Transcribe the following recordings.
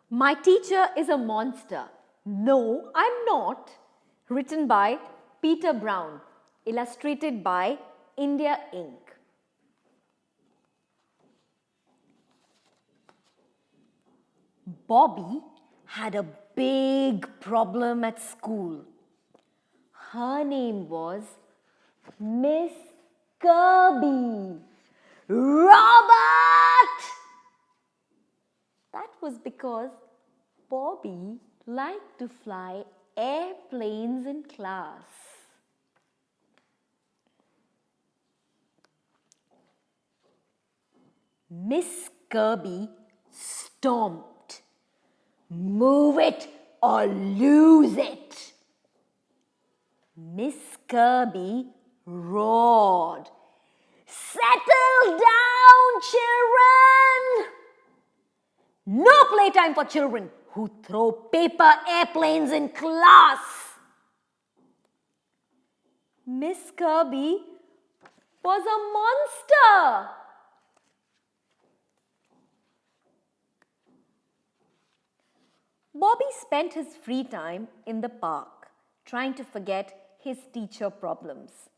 My teacher is a monster. No, I'm not. Written by Peter Brown. Illustrated by India Inc. Bobby had a big problem at school. Her name was Miss Kirby. Robert! That was because Bobby liked to fly airplanes in class. Miss Kirby stomped. Move it or lose it. Miss Kirby roared. Settle down, children! No playtime for children who throw paper airplanes in class. Miss Kirby was a monster. Bobby spent his free time in the park trying to forget his teacher problems.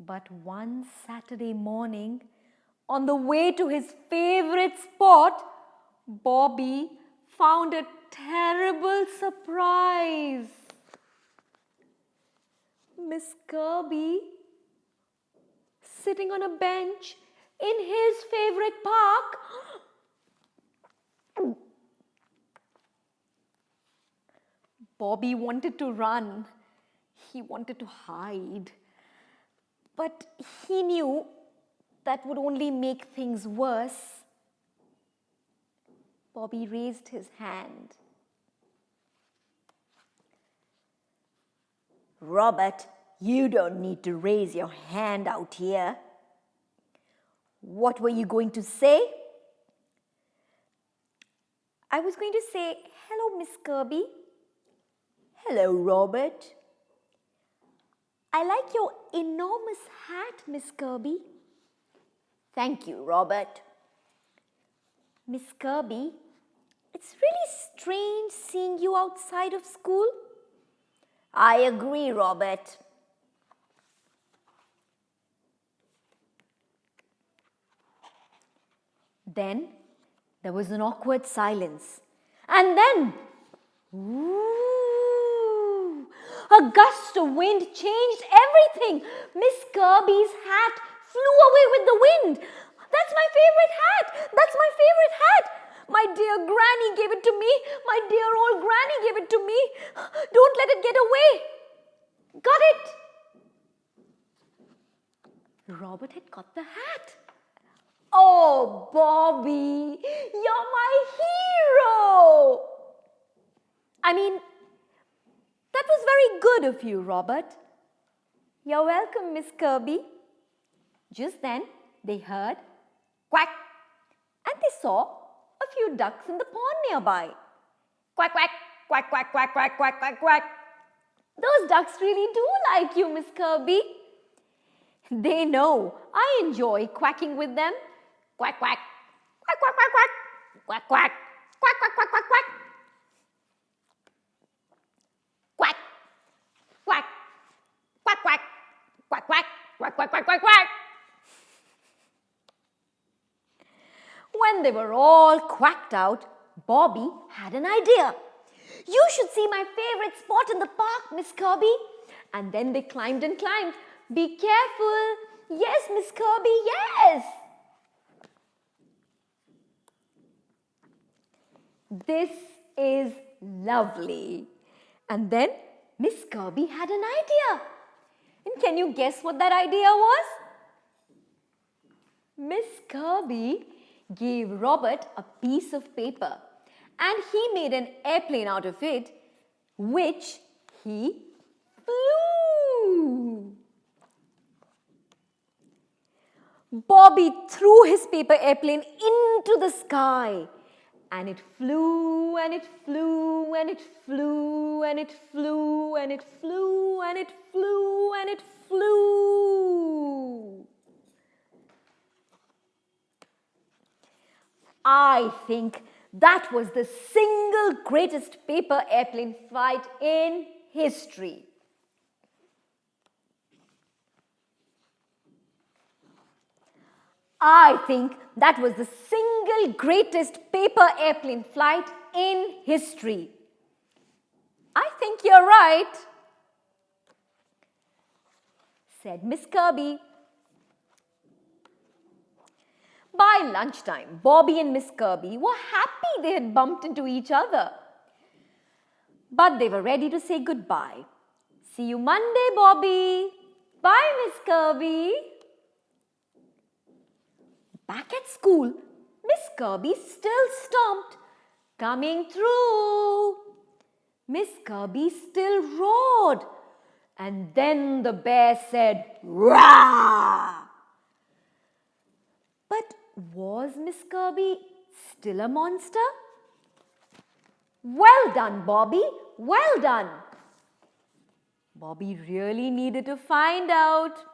But one Saturday morning, on the way to his favorite spot, Bobby found a terrible surprise. Miss Kirby, sitting on a bench in his favorite park, Bobby wanted to run. He wanted to hide. But he knew that would only make things worse. Bobby raised his hand. Robert, you don't need to raise your hand out here. What were you going to say? I was going to say, hello, Miss Kirby. Hello, Robert. I like your enormous hat, Miss Kirby. Thank you, Robert. Miss Kirby, it's really strange seeing you outside of school. I agree, Robert. Then there was an awkward silence. And then, ooh, a gust of wind changed everything. Miss Kirby's hat flew away with the wind. That's my favorite hat. That's my favorite hat. My dear Granny gave it to me. My dear old Granny gave it to me. Don't let it get away. Got it? Robert had got the hat. Oh, Bobby, you're my hero. I mean, that was very good of you, Robert. You're welcome, Miss Kirby. Just then, they heard quack, and they saw a few ducks in the pond nearby. Quack, quack, quack, quack, quack, quack, quack, quack, quack. Those ducks really do like you, Miss Kirby. They know I enjoy quacking with them. Quack, quack, quack, quack, quack, quack, quack, quack, quack, quack, quack, quack, quack. Quack, quack, quack, quack, quack, quack, quack, quack, quack, quack, quack. When they were all quacked out, Bobby had an idea. You should see my favorite spot in the park, Miss Kirby. And then they climbed and climbed. Be careful. Yes, Miss Kirby, yes. This is lovely. And then Miss Kirby had an idea. And can you guess what that idea was? Miss Kirby gave Robert a piece of paper and he made an airplane out of it, which he flew. Bobby threw his paper airplane into the sky. And it flew, and it flew, and it flew, and it flew, and it flew, and it flew, and it flew. I think That was the single greatest paper airplane flight in history. I think that was the single greatest paper airplane flight in history. I think you're right, said Miss Kirby. By lunchtime, Bobby and Miss Kirby were happy they had bumped into each other. But they were ready to say goodbye. See you Monday, Bobby. Bye, Miss Kirby. Back at school, Miss Kirby still stomped. Coming through. Miss Kirby still roared. And then the bear said, "Rah!" But was Miss Kirby still a monster? Well done, Bobby. Well done. Bobby really needed to find out.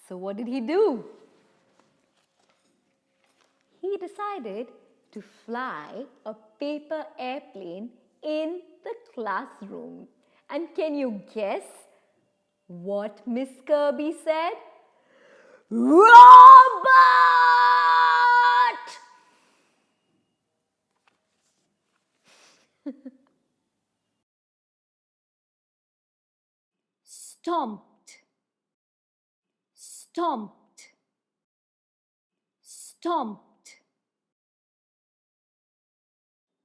So what did he do? He decided to fly a paper airplane in the classroom. And can you guess what Miss Kirby said? Robot! Stomped, stomped, stomped.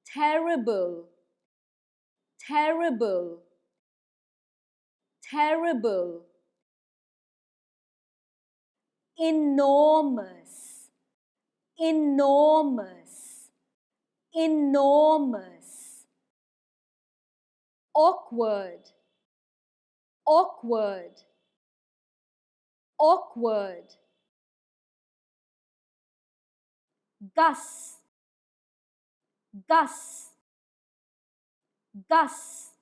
Terrible, terrible, terrible. Enormous, enormous, enormous. Awkward, awkward, awkward. Gus, Gus, Gus.